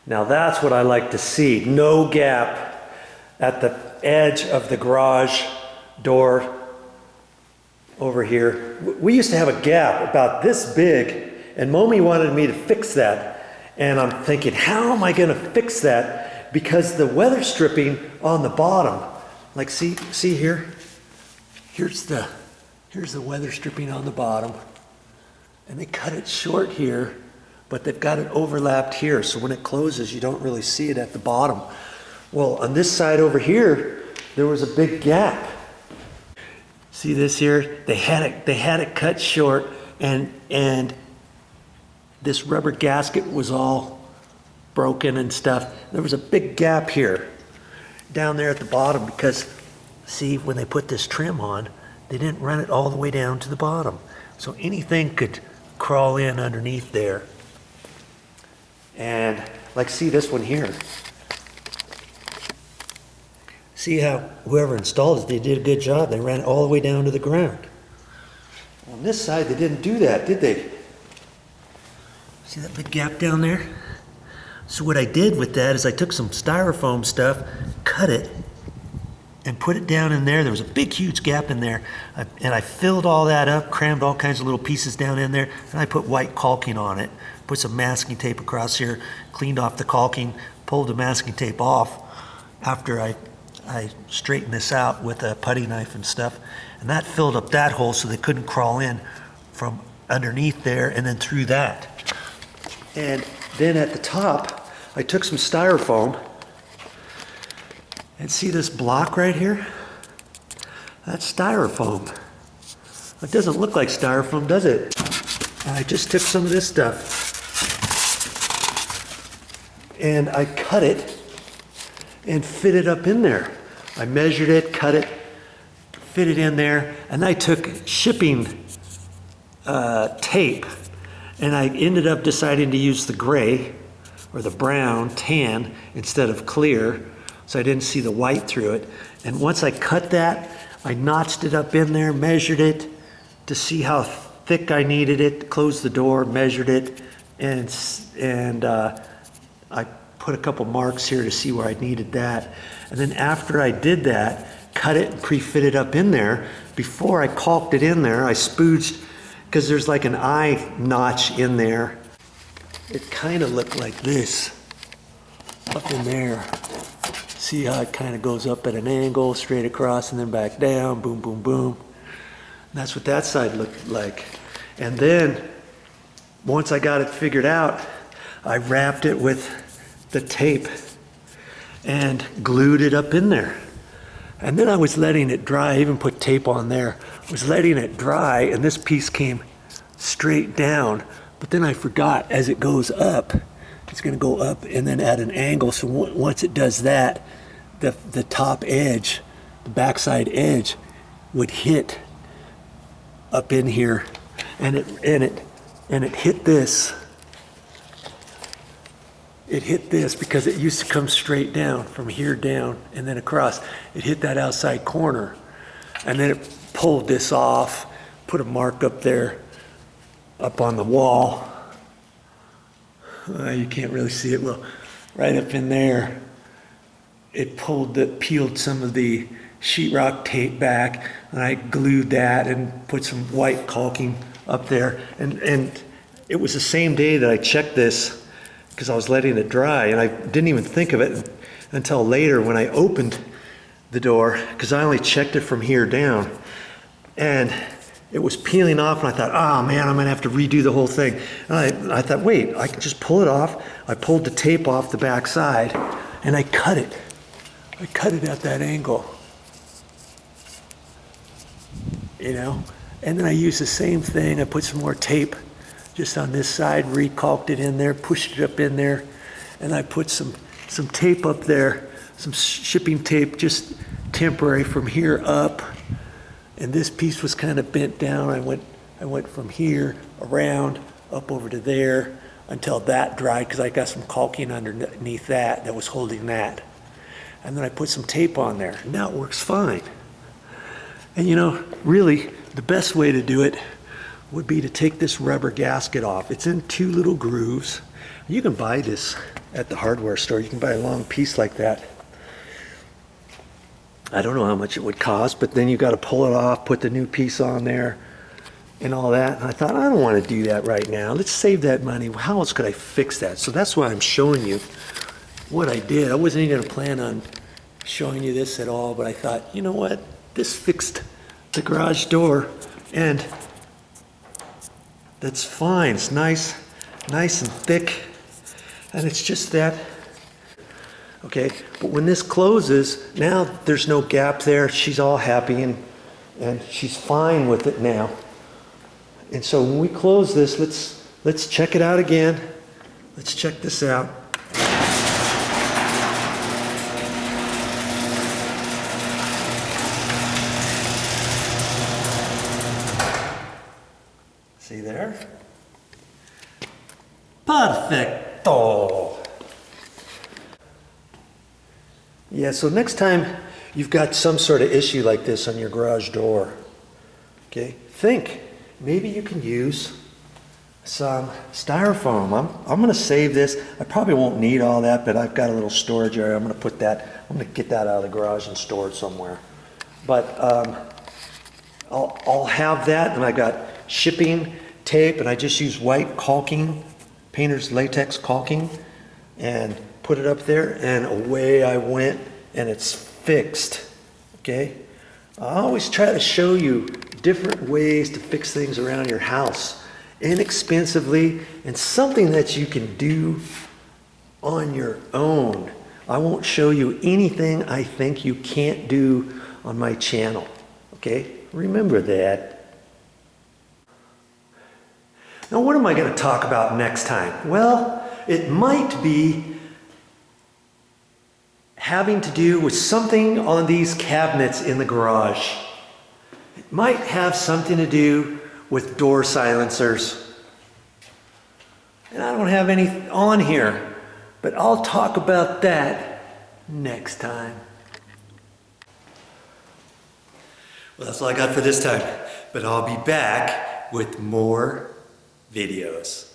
Now that's what I like to see. No gap at the edge of the garage door over here. We used to have a gap about this big, and Momi wanted me to fix that. And I'm thinking, how am I gonna fix that? Because the weather stripping on the bottom, like see here? Here's the weather stripping on the bottom. And they cut it short here, but they've got it overlapped here. So when it closes, you don't really see it at the bottom. Well, on this side over here, there was a big gap. See this here? They had it cut short, and this rubber gasket was all broken and stuff. There was a big gap here, down there at the bottom, because see, when they put this trim on, they didn't run it all the way down to the bottom. So anything could crawl in underneath there. And like, see this one here. See how whoever installed it, they did a good job. They ran it all the way down to the ground. On this side, they didn't do that, did they? See that big gap down there? So what I did with that is I took some styrofoam stuff, cut it, and put it down in there. There was a big, huge gap in there. And I filled all that up, crammed all kinds of little pieces down in there, and I put white caulking on it. Put some masking tape across here, cleaned off the caulking, pulled the masking tape off after I straightened this out with a putty knife and stuff. And that filled up that hole so they couldn't crawl in from underneath there and then through that. And then at the top, I took some styrofoam, and see this block right here? That's styrofoam. It doesn't look like styrofoam, does it? And I just took some of this stuff and I cut it and fit it up in there. I measured it, cut it, fit it in there, and I took shipping tape, and I ended up deciding to use the gray or the brown tan instead of clear, so I didn't see the white through it. And once I cut that, I notched it up in there, measured it to see how thick I needed it, closed the door, measured it, and I put a couple marks here to see where I needed that. And then after I did that, cut it and pre-fit it up in there. Before I caulked it in there, I spooged, because there's like an eye notch in there. It kind of looked like this up in there. See how it kind of goes up at an angle, straight across and then back down, boom, boom, boom. And that's what that side looked like. And then, once I got it figured out, I wrapped it with the tape and glued it up in there. And then I was letting it dry. I even put tape on there. I was letting it dry, and this piece came straight down. But then I forgot, as it goes up, it's going to go up and then at an angle. So once it does that, the top edge, the backside edge, would hit up in here, and it hit this. It hit this because it used to come straight down from here down and then across. It hit that outside corner, and then it pulled this off, put a mark up there, up on the wall. You can't really see it well. Right up in there, it peeled some of the sheetrock tape back, and I glued that and put some white caulking up there. And it was the same day that I checked this, because I was letting it dry, and I didn't even think of it until later when I opened the door, because I only checked it from here down. And it was peeling off, and I thought, oh man, I'm gonna have to redo the whole thing. And I thought, wait, I can just pull it off. I pulled the tape off the back side, and I cut it. I cut it at that angle, you know? And then I used the same thing. I put some more tape just on this side, recalked it in there, pushed it up in there, and I put some tape up there, some shipping tape, just temporary from here up. And this piece was kind of bent down. I went from here around up over to there until that dried, because I got some caulking underneath that was holding that. And then I put some tape on there. And now it works fine. And you know, really, the best way to do it would be to take this rubber gasket off. It's in 2 little grooves. You can buy this at the hardware store. You can buy a long piece like that. I don't know how much it would cost, but then you got to pull it off, put the new piece on there and all that. And I thought, I don't want to do that right now. Let's save that money. How else could I fix that? So that's why I'm showing you what I did. I wasn't even going to plan on showing you this at all, but I thought, you know what? This fixed the garage door, and that's fine. It's nice and thick, and it's just that. Okay, but when this closes, now there's no gap there. She's all happy and she's fine with it now. And so when we close this, let's check it out again. Let's check this out. See there? Perfecto. Yeah, so next time you've got some sort of issue like this on your garage door, okay, think, maybe you can use some styrofoam. I'm going to save this. I probably won't need all that, but I've got a little storage area. I'm going to get that out of the garage and store it somewhere. But I'll have that, and I got shipping tape, and I just use white caulking, painter's latex caulking, and put it up there, and away I went, and it's fixed. Okay, I always try to show you different ways to fix things around your house inexpensively, and something that you can do on your own. I won't show you anything I think you can't do on my channel. Okay, remember that. Now, what am I going to talk about next time? Well, it might be having to do with something on these cabinets in the garage. It might have something to do with door silencers. And I don't have any on here, but I'll talk about that next time. Well, that's all I got for this time, but I'll be back with more videos.